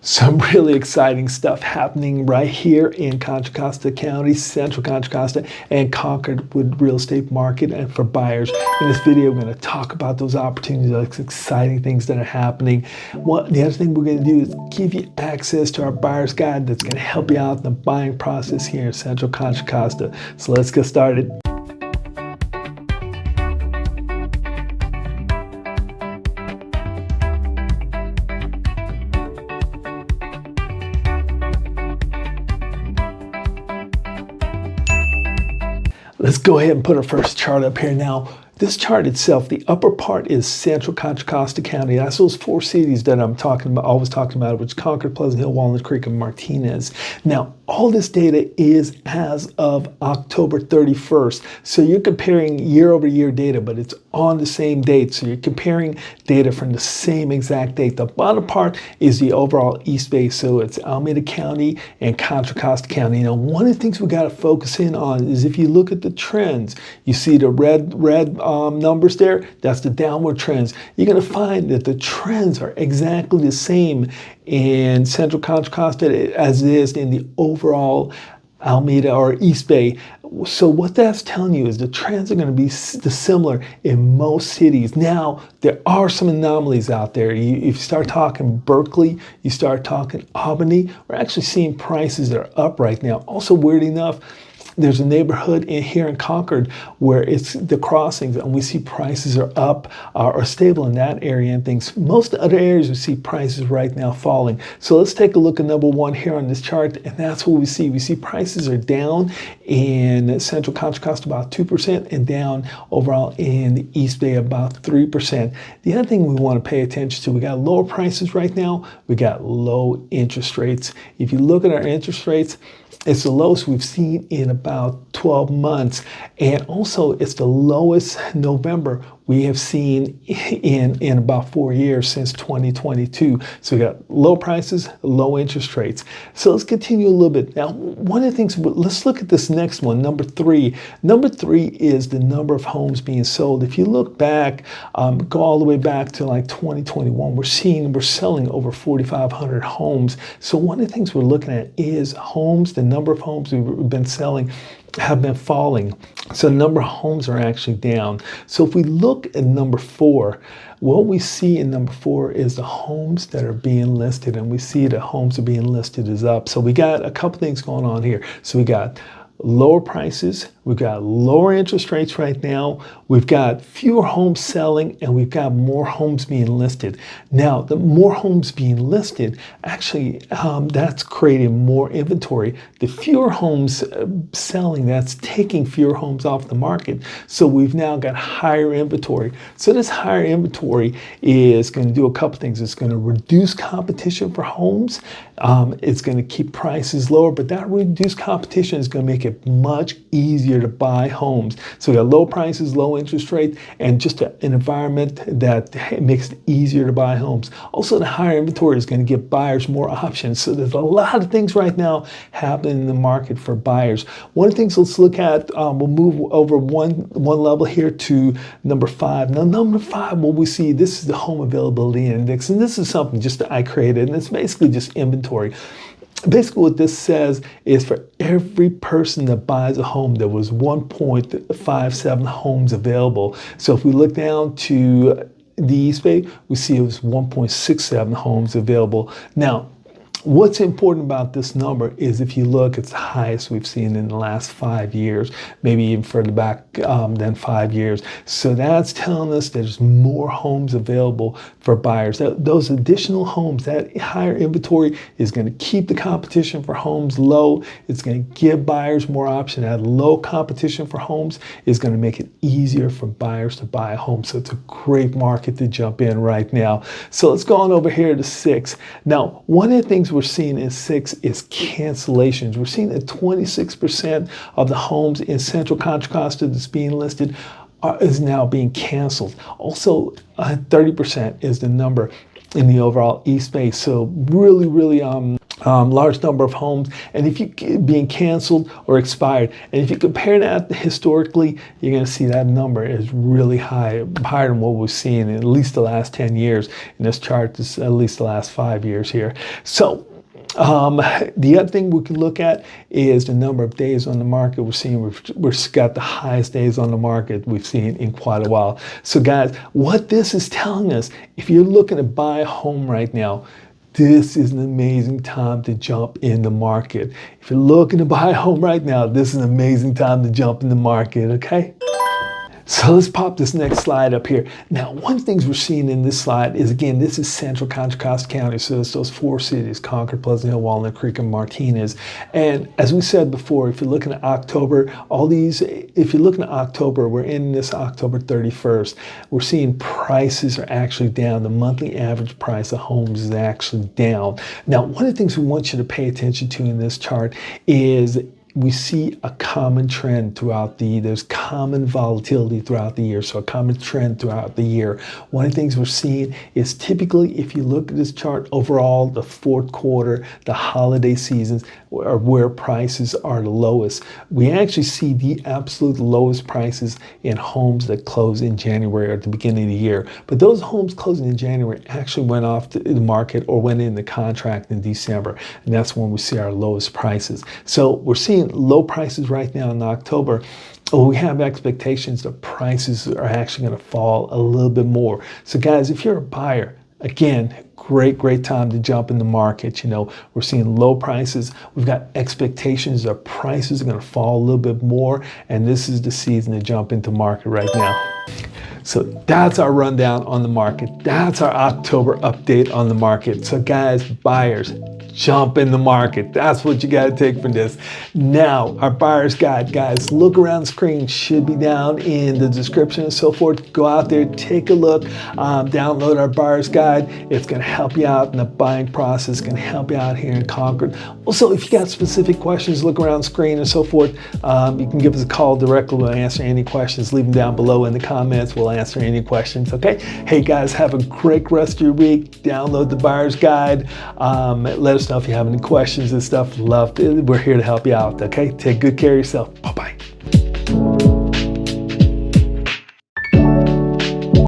Some really exciting stuff happening right here in Contra Costa County, Central Contra Costa, and Concord with real estate market and for buyers. In this video, we're going to talk about those opportunities, those exciting things that are happening. The other thing we're going to do is give you access to our buyer's guide that's going to help you out in the buying process here in Central Contra Costa. So let's get started. Let's go ahead and put our first chart up here now. This chart itself, the upper part is Central Contra Costa County. That's those four cities that I'm talking about, always talking about, which is Concord, Pleasant Hill, Walnut Creek, and Martinez. Now, all this data is as of October 31st. So you're comparing year over year data, but it's on the same date. So you're comparing data from the same exact date. The bottom part is the overall East Bay. So it's Alameda County and Contra Costa County. Now, one of the things we got to focus in on is if you look at the trends, you see the red numbers there, that's the downward trends. You're going to find that the trends are exactly the same in Central Contra Costa as it is in the overall Alameda or East Bay. So what that's telling you is the trends are going to be similar in most cities. Now, there are some anomalies out there. If you start talking Berkeley, you start talking Albany, we're actually seeing prices that are up right now. Also, weird enough, there's a neighborhood here in Concord where it's the crossings and we see prices are up or stable in that area and things. Most other areas we see prices right now falling. So let's take a look at number one here on this chart, and that's what we see. We see prices are down in Central Contra Costa about 2% and down overall in the East Bay about 3%. The other thing we want to pay attention to, we got lower prices right now, we got low interest rates. If you look at our interest rates, it's the lowest we've seen in about 12 months. And also it's the lowest November we have seen in about 4 years since 2022. So we got low prices, low interest rates. So let's continue a little bit. Now, one of the things, let's look at this next one, number three. Number three is the number of homes being sold. If you look back, go all the way back to like 2021, we're selling over 4,500 homes. So one of the things we're looking at is homes, the number of homes we've been selling have been falling. So the number of homes are actually down. So if we look at number four, what we see in number four is the homes that are being listed, and we see the homes are being listed is up. So we got a couple things going on here. So we got lower prices, we've got lower interest rates right now, we've got fewer homes selling, and we've got more homes being listed. Now, the more homes being listed, actually, that's creating more inventory. The fewer homes selling, that's taking fewer homes off the market. So we've now got higher inventory. So this higher inventory is going to do a couple things. It's going to reduce competition for homes. It's going to keep prices lower, but that reduced competition is going to make it much easier to buy homes. So we got low prices, low interest rate, and just an environment that makes it easier to buy homes. Also, the higher inventory is going to give buyers more options. So there's a lot of things right now happening in the market for buyers. One of the things let's look at, we'll move over one level here to number five. Now, number five, what we see, this is the home availability index, and this is something just that I created, and it's basically just inventory. Basically what this says is for every person that buys a home, there was 1.57 homes available. So if we look down to the East Bay, we see it was 1.67 homes available. Now, what's important about this number is if you look, it's the highest we've seen in the last 5 years, maybe even further back than 5 years. So that's telling us there's more homes available for buyers. Those additional homes, that higher inventory is going to keep the competition for homes low. It's going to give buyers more option. That low competition for homes is going to make it easier for buyers to buy a home. So it's a great market to jump in right now. So let's go on over here to six. Now, one of the things we're seeing in six is cancellations. We're seeing that 26% of the homes in Central Contra Costa that's being listed is now being canceled. Also, 30% is the number in the overall East Bay. So really large number of homes, and if you being canceled or expired, and if you compare that historically, you're going to see that number is really high, higher than what we've seen in at least the last 10 years. In this chart, this is at least the last 5 years here. So the other thing we can look at is the number of days on the market. We've got the highest days on the market we've seen in quite a while. So guys, what this is telling us, if you're looking to buy a home right now, this is an amazing time to jump in the market. If you're looking to buy a home right now, this is an amazing time to jump in the market, okay? So let's pop this next slide up here. Now, one of the things we're seeing in this slide is, again, this is Central Contra Costa County. So it's those 4 cities, Concord, Pleasant Hill, Walnut Creek, and Martinez. And as we said before, if you're looking at October, if you're looking at October, we're in this October 31st. We're seeing prices are actually down. The monthly average price of homes is actually down. Now, one of the things we want you to pay attention to in this chart is we see a common trend throughout there's common volatility throughout the year, so a common trend throughout the year. One of the things we're seeing is typically, if you look at this chart overall, the fourth quarter, the holiday seasons are where prices are the lowest. We actually see the absolute lowest prices in homes that close in January or at the beginning of the year. But those homes closing in January actually went off the market or went in the contract in December, and that's when we see our lowest prices. So we're seeing low prices right now in October. We have expectations that prices are actually going to fall a little bit more. So guys, if you're a buyer, again, great time to jump in the market. You know, we're seeing low prices. We've got expectations that prices are going to fall a little bit more, and this is the season to jump into market right now. So that's our rundown on the market. That's our October update on the market. So guys, buyers, jump in the market. That's what you got to take from this. Now, our buyer's guide, guys, look around the screen, should be down in the description and so forth. Go out there, take a look, download our buyer's guide. It's going to help you out in the buying process, going to help you out here in Concord. Also, if you got specific questions, look around the screen and so forth. You can give us a call directly. We'll answer any questions. Leave them down below in the comments. We'll answer any questions, okay? Hey guys, have a great rest of your week. Download the buyer's guide. Let us know if you have any questions and stuff. We're here to help you out, okay? Take good care of yourself.